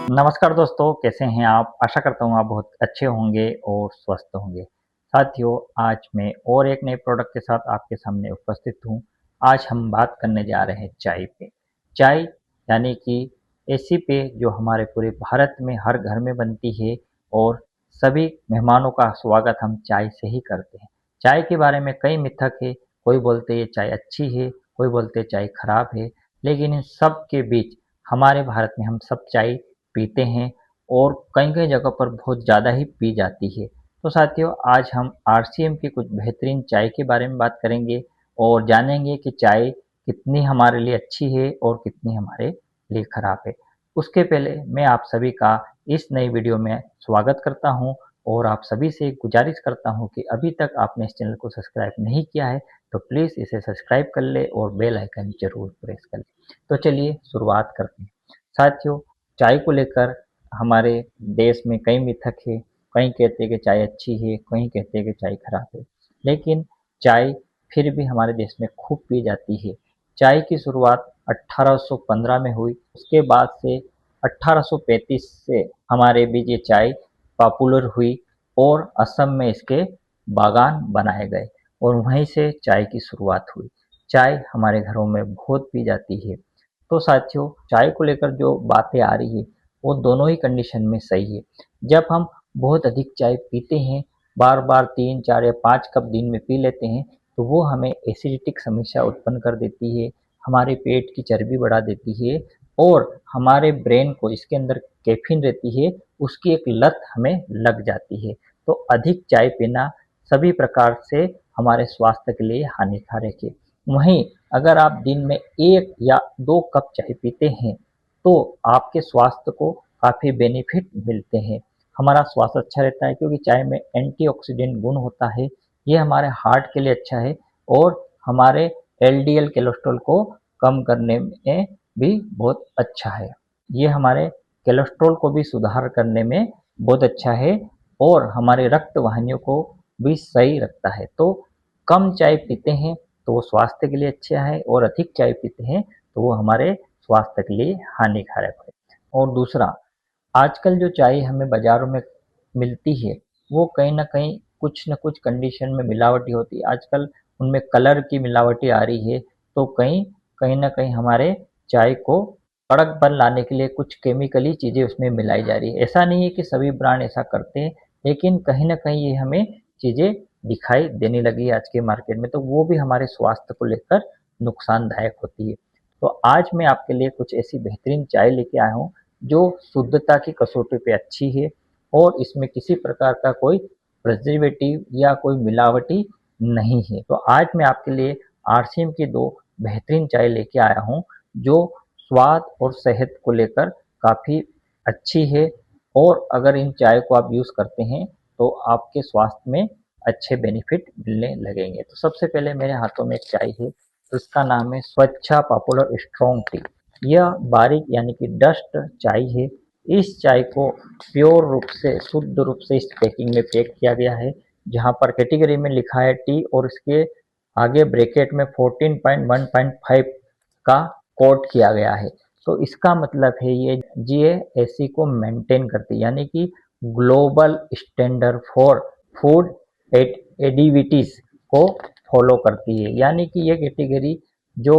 नमस्कार दोस्तों, कैसे हैं आप? आशा करता हूँ आप बहुत अच्छे होंगे और स्वस्थ होंगे। साथियों, आज मैं और एक नए प्रोडक्ट के साथ आपके सामने उपस्थित हूँ। आज हम बात करने जा रहे हैं चाय पे। चाय यानी कि ऐसी पेय जो हमारे पूरे भारत में हर घर में बनती है और सभी मेहमानों का स्वागत हम चाय से ही करते हैं। चाय के बारे में कई मिथक है, कोई बोलते ये चाय अच्छी है, कोई बोलते चाय खराब है, लेकिन इन सब के बीच हमारे भारत में हम सब चाय पीते हैं और कई-कई जगह पर बहुत ज़्यादा ही पी जाती है। तो साथियों, आज हम आरसीएम की कुछ बेहतरीन चाय के बारे में बात करेंगे और जानेंगे कि चाय कितनी हमारे लिए अच्छी है और कितनी हमारे लिए खराब है। उसके पहले मैं आप सभी का इस नई वीडियो में स्वागत करता हूं और आप सभी से गुजारिश करता हूं कि अभी तक आपने इस चैनल को सब्सक्राइब नहीं किया है तो प्लीज़ इसे सब्सक्राइब कर ले और बेल आइकन जरूर प्रेस कर ले। तो चलिए शुरुआत करते हैं। साथियों, चाय को लेकर हमारे देश में कई मिथक है। कई कहते हैं कि चाय अच्छी है, कई कहते हैं कि चाय खराब है, लेकिन चाय फिर भी हमारे देश में खूब पी जाती है। चाय की शुरुआत 1815 में हुई। उसके बाद से 1835 से हमारे बीच ये चाय पॉपुलर हुई और असम में इसके बागान बनाए गए और वहीं से चाय की शुरुआत हुई। चाय हमारे घरों में बहुत पी जाती है। तो साथियों, चाय को लेकर जो बातें आ रही है वो दोनों ही कंडीशन में सही है। जब हम बहुत अधिक चाय पीते हैं, बार बार 3 4 या 5 कप दिन में पी लेते हैं, तो वो हमें एसिडिटिक समस्या उत्पन्न कर देती है, हमारे पेट की चर्बी बढ़ा देती है और हमारे ब्रेन को, इसके अंदर कैफीन रहती है, उसकी एक लत हमें लग जाती है। तो अधिक चाय पीना सभी प्रकार से हमारे स्वास्थ्य के लिए हानिकारक है। वहीं अगर आप दिन में 1 या 2 कप चाय पीते हैं तो आपके स्वास्थ्य को काफ़ी बेनिफिट मिलते हैं। हमारा स्वास्थ्य अच्छा रहता है क्योंकि चाय में एंटीऑक्सीडेंट गुण होता है। ये हमारे हार्ट के लिए अच्छा है और हमारे एलडीएल कोलेस्ट्रॉल को कम करने में भी बहुत अच्छा है। ये हमारे कोलेस्ट्रॉल को भी सुधार करने में बहुत अच्छा है और हमारे रक्त वाहिनियों को भी सही रखता है। तो कम चाय पीते हैं तो वो स्वास्थ्य के लिए अच्छा है और अधिक चाय पीते हैं तो वो हमारे स्वास्थ्य के लिए हानिकारक है। और दूसरा, आजकल जो चाय हमें बाज़ारों में मिलती है, वो कहीं न कहीं कुछ न कुछ कंडीशन में मिलावटी होती है। आजकल उनमें कलर की मिलावटी आ रही है, तो कहीं कहीं न कहीं हमारे चाय को कड़कपन लाने के लिए कुछ केमिकली चीज़ें उसमें मिलाई जा रही है। ऐसा नहीं है कि सभी ब्रांड ऐसा करते हैं, लेकिन कहीं न कहीं ये हमें चीज़ें दिखाई देने लगी है आज के मार्केट में, तो वो भी हमारे स्वास्थ्य को लेकर नुकसानदायक होती है। तो आज मैं आपके लिए कुछ ऐसी बेहतरीन चाय लेके आया हूँ जो शुद्धता की कसौटी पे अच्छी है और इसमें किसी प्रकार का कोई प्रिजर्वेटिव या कोई मिलावटी नहीं है। तो आज मैं आपके लिए आरसीएम की दो बेहतरीन चाय लेके आया हूँ जो स्वाद और सेहत को लेकर काफ़ी अच्छी है और अगर इन चाय को आप यूज़ करते हैं तो आपके स्वास्थ्य में अच्छे बेनिफिट मिलने लगेंगे। तो सबसे पहले मेरे हाथों में एक चाय है, तो इसका नाम है स्वच्छा पॉपुलर स्ट्रॉन्ग टी। यह बारीक यानी कि डस्ट चाय है। इस चाय को प्योर रूप से, शुद्ध रूप से इस पैकिंग में पैक किया गया है, जहाँ पर कैटेगरी में लिखा है टी और इसके आगे ब्रैकेट में 14.1.5 का कोट किया गया है। तो इसका मतलब है ये जीएएससी को मेंटेन करती है, यानी कि ग्लोबल स्टैंडर्ड फॉर फूड एडिविटीज को फॉलो करती है। यानी कि ये कैटेगरी जो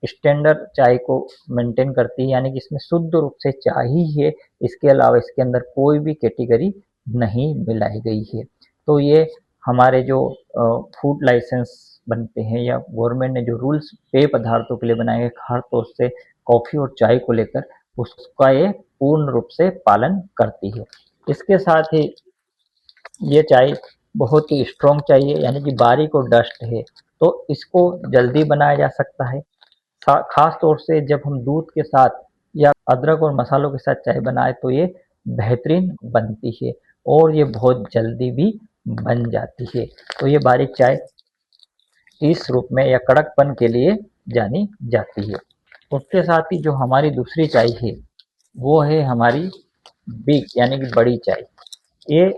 स्टैंडर्ड चाय को मेंटेन करती है, यानी कि इसमें शुद्ध रूप से चाय ही है, इसके अलावा इसके अंदर कोई भी कैटेगरी नहीं मिलाई गई है। तो ये हमारे जो फूड लाइसेंस बनते हैं या गवर्नमेंट ने जो रूल्स पेय पदार्थों के लिए बनाए हैं, खासतौर से कॉफ़ी और चाय को लेकर, उसका ये पूर्ण रूप से पालन करती है। इसके साथ ही ये चाय बहुत ही स्ट्रॉन्ग चाहिए, यानी कि बारीक और डस्ट है, तो इसको जल्दी बनाया जा सकता है। खास तौर से जब हम दूध के साथ या अदरक और मसालों के साथ चाय बनाए तो ये बेहतरीन बनती है और ये बहुत जल्दी भी बन जाती है। तो ये बारीक चाय इस रूप में या कड़कपन के लिए जानी जाती है। उसके साथ ही जो हमारी दूसरी चाय है वो है हमारी बिग यानी कि बड़ी चाय। ये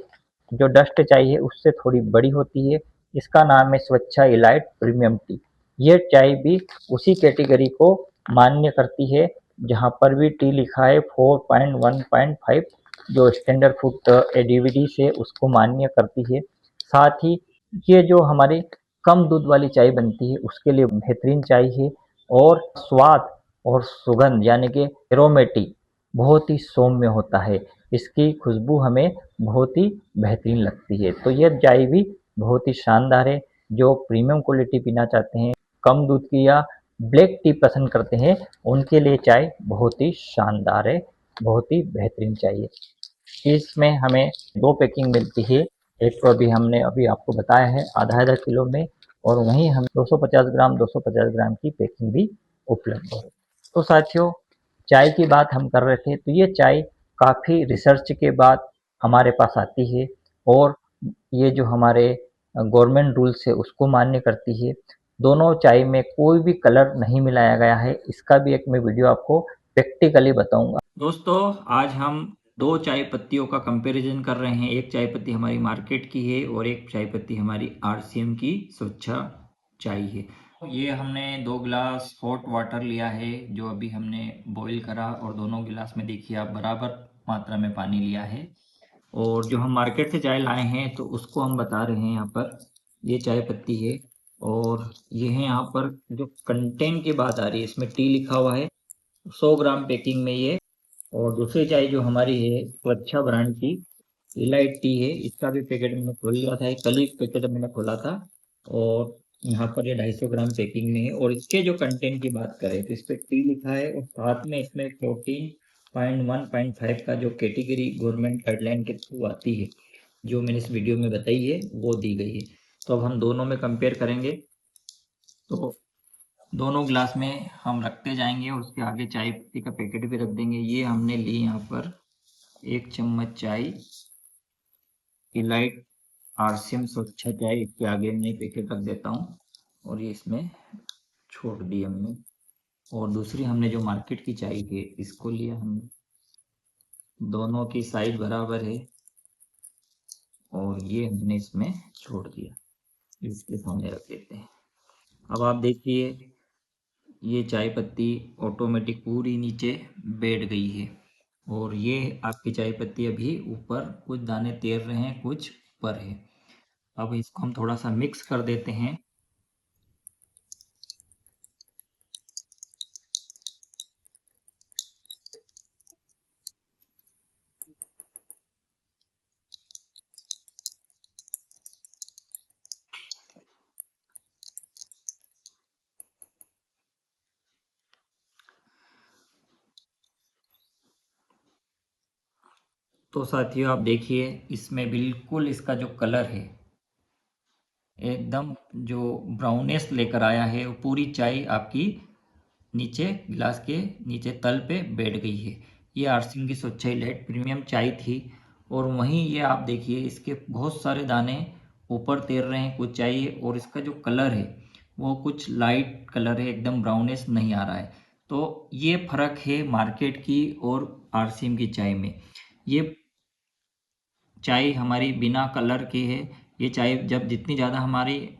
जो डस्ट चाय है उससे थोड़ी बड़ी होती है। इसका नाम है स्वच्छा इलाइट प्रीमियम टी। ये चाय भी उसी कैटेगरी को मान्य करती है जहाँ पर भी टी लिखा है 4.1.5 जो स्टैंडर्ड फूड एडीवीडी से उसको मान्य करती है। साथ ही ये जो हमारी कम दूध वाली चाय बनती है उसके लिए बेहतरीन चाय है, और स्वाद और सुगंध यानी कि एरोमेटिक बहुत ही सौम्य होता है। इसकी खुशबू हमें बहुत ही बेहतरीन लगती है। तो यह चाय भी बहुत ही शानदार है। जो प्रीमियम क्वालिटी पीना चाहते हैं, कम दूध की या ब्लैक टी पसंद करते हैं, उनके लिए चाय बहुत ही शानदार है, बहुत ही बेहतरीन चाय है। इसमें हमें 2 पैकिंग मिलती है। एक तो अभी आपको बताया है आधा आधा किलो में, और वहीं हम 250 ग्राम की पैकिंग भी उपलब्ध है। तो साथियों, चाय की बात हम कर रहे थे, तो ये चाय काफ़ी रिसर्च के बाद हमारे पास आती है, और ये जो हमारे गवर्नमेंट रूल्स है उसको मान्य करती है। दोनों चाय में कोई भी कलर नहीं मिलाया गया है। इसका भी एक मैं वीडियो आपको प्रैक्टिकली बताऊंगा। दोस्तों, आज हम दो चाय पत्तियों का कंपैरिजन कर रहे हैं। एक चाय पत्ती हमारी मार्केट की है और एक चाय पत्ती हमारी आरसीएम की स्वच्छा चाय है। ये हमने 2 गिलास हॉट वाटर लिया है जो अभी हमने बॉईल करा, और दोनों गिलास में देखिए आप बराबर मात्रा में पानी लिया है। और जो हम मार्केट से चाय लाए हैं तो उसको हम बता रहे हैं यहाँ पर। ये चाय पत्ती है, और ये है यहाँ पर जो कंटेंट की बात आ रही है, इसमें टी लिखा हुआ है 100 ग्राम पैकिंग में ये। और दूसरी चाय जो हमारी है स्वच्छा ब्रांड की इलाइट टी है, इसका भी पैकेट मैंने खोल लिया था, कल ही पैकेट मैंने खोला था। और यहाँ पर ये 250 ग्राम पैकिंग में है। और इसके जो कंटेंट की बात करें तो इस पर टी लिखा है, और साथ में इसमें 14.1.5 का जो कैटेगरी गवर्नमेंट गाइडलाइन के थ्रू आती है, जो मैंने इस वीडियो में बताई है, वो दी गई है। तो अब हम दोनों में कंपेयर करेंगे। तो दोनों ग्लास में हम रखते जाएंगे और उसके आगे चाय पत्ती का पैकेट भी रख देंगे। ये हमने ली यहाँ पर 1 चम्मच चाय इलाइट आरसीएम स्वच्छा चाय, इसके आगे मैं पैकेट रख देता हूँ, और ये इसमें छोड़ दी हमने। और दूसरी हमने जो मार्केट की चाय है इसको लिया हमने, दोनों की साइज बराबर है, और ये हमने इसमें छोड़ दिया, इसके सामने रख देते हैं। अब आप देखिए, ये चाय पत्ती ऑटोमेटिक पूरी नीचे बैठ गई है, और ये आपकी चाय पत्ती अभी ऊपर कुछ दाने तैर रहे हैं, कुछ ऊपर है। अब इसको हम थोड़ा सा मिक्स कर देते हैं। तो साथियों, आप देखिए इसमें बिल्कुल इसका जो कलर है एकदम जो ब्राउनेस लेकर आया है, वो पूरी चाय आपकी नीचे गिलास के नीचे तल पे बैठ गई है। ये आरसीएम की स्वच्छ इलाइट प्रीमियम चाय थी। और वहीं ये आप देखिए इसके बहुत सारे दाने ऊपर तैर रहे हैं कुछ चाय, और इसका जो कलर है वो कुछ लाइट कलर है, एकदम ब्राउनेस नहीं आ रहा है। तो ये फर्क है मार्केट की और आरसीएम की चाय में। ये चाय हमारी बिना कलर की है। ये चाय जब जितनी ज़्यादा हमारी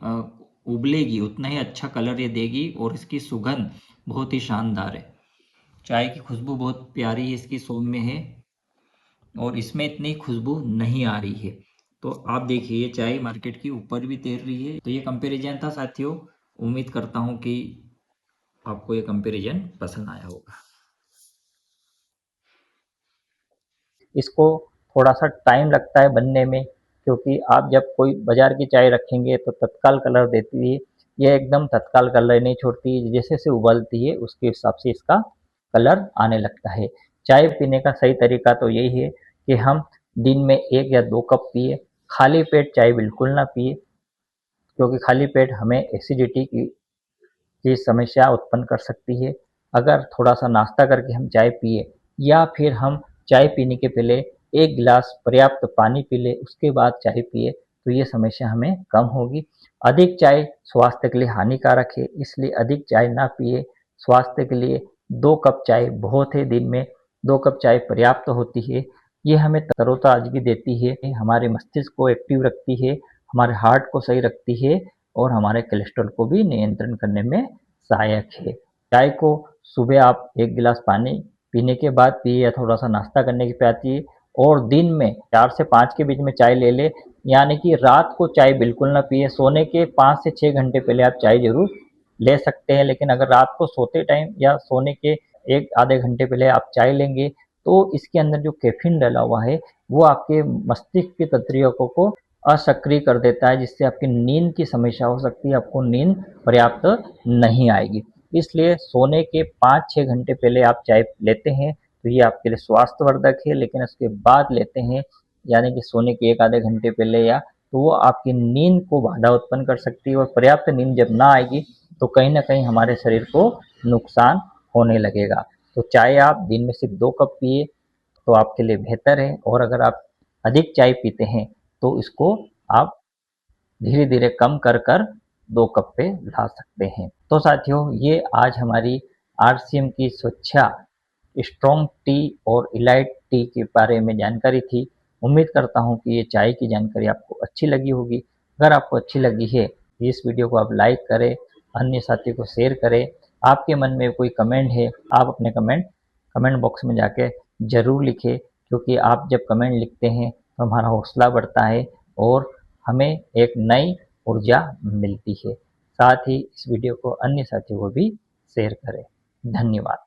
उबलेगी उतना ही अच्छा कलर ये देगी, और इसकी सुगंध बहुत ही शानदार है। चाय की खुशबू बहुत प्यारी है, इसकी सौम्य है, और इसमें इतनी खुशबू नहीं आ रही है। तो आप देखिए ये चाय मार्केट की ऊपर भी तैर रही है। तो ये कंपैरिजन था साथियों। उम्मीद करता हूँ कि आपको ये कंपैरिजन पसंद आया होगा। इसको थोड़ा सा टाइम लगता है बनने में, क्योंकि आप जब कोई बाजार की चाय रखेंगे तो तत्काल कलर देती है, यह एकदम तत्काल कलर नहीं छोड़ती, जैसे जैसे उबलती है उसके हिसाब से इसका कलर आने लगता है। चाय पीने का सही तरीका तो यही है कि हम दिन में 1 या 2 कप पिए, खाली पेट चाय बिल्कुल ना पिए, क्योंकि खाली पेट हमें एसिडिटी की समस्या उत्पन्न कर सकती है। अगर थोड़ा सा नाश्ता करके हम चाय पिए, या फिर हम चाय पीने के पहले 1 गिलास पर्याप्त पानी पी ले, उसके बाद चाय पिए, तो ये समस्या हमें कम होगी। अधिक चाय स्वास्थ्य के लिए हानिकारक है, इसलिए अधिक चाय ना पिए। स्वास्थ्य के लिए 2 कप चाय बहुत है, दिन में 2 कप चाय पर्याप्त होती है। ये हमें तरोताजगी देती है, हमारे मस्तिष्क को एक्टिव रखती है, हमारे हार्ट को सही रखती है, और हमारे कोलेस्ट्रॉल को भी नियंत्रण करने में सहायक है। चाय को सुबह आप 1 गिलास पानी पीने के बाद पिए या थोड़ा-सा नाश्ता करने के बाद पिए और दिन में 4 से 5 के बीच में चाय ले लें, यानी कि रात को चाय बिल्कुल ना पिएँ, सोने के 5 से 6 घंटे पहले आप चाय ज़रूर ले सकते हैं, लेकिन अगर रात को सोते टाइम या सोने के 1 आधे घंटे पहले आप चाय लेंगे, तो इसके अंदर जो कैफ़ीन डला हुआ है, वो आपके मस्तिष्क की तंत्रिकाओं को असक्रिय कर देता है, जिससे आपकी नींद की समस्या हो सकती है, आपको नींद पर्याप्त नहीं आएगी। इसलिए सोने के 5-6 घंटे पहले आप चाय लेते हैं, तो ये आपके लिए स्वास्थ्यवर्धक है, लेकिन उसके बाद लेते हैं, यानी कि सोने के 1 आधे घंटे पहले या तो वो आपकी नींद को बाधा उत्पन्न कर सकती है और पर्याप्त नींद जब ना आएगी, तो कहीं न कहीं हमारे शरीर को नुकसान होने लगेगा। तो चाय आप दिन में सिर्फ 2 कप पिए, तो आपके लिए बेहतर है और अगर आप अधिक चाय पीते हैं, तो इसको आप धीरे-धीरे कम कर कर 2 कप पे ला सकते हैं। तो साथियों, ये आज हमारी आरसीएम की स्वच्छा स्ट्रॉन्ग टी और इलाइट टी के बारे में जानकारी थी। उम्मीद करता हूँ कि ये चाय की जानकारी आपको अच्छी लगी होगी। अगर आपको अच्छी लगी है, तो इस वीडियो को आप लाइक करें, अन्य साथियों को शेयर करें। आपके मन में कोई कमेंट है, आप अपने कमेंट बॉक्स में जाके ज़रूर लिखें, क्योंकि आप जब कमेंट लिखते हैं, तो हमारा हौसला बढ़ता है और हमें एक नई ऊर्जा मिलती है। साथ ही इस वीडियो को अन्य साथियों को भी शेयर करें। धन्यवाद।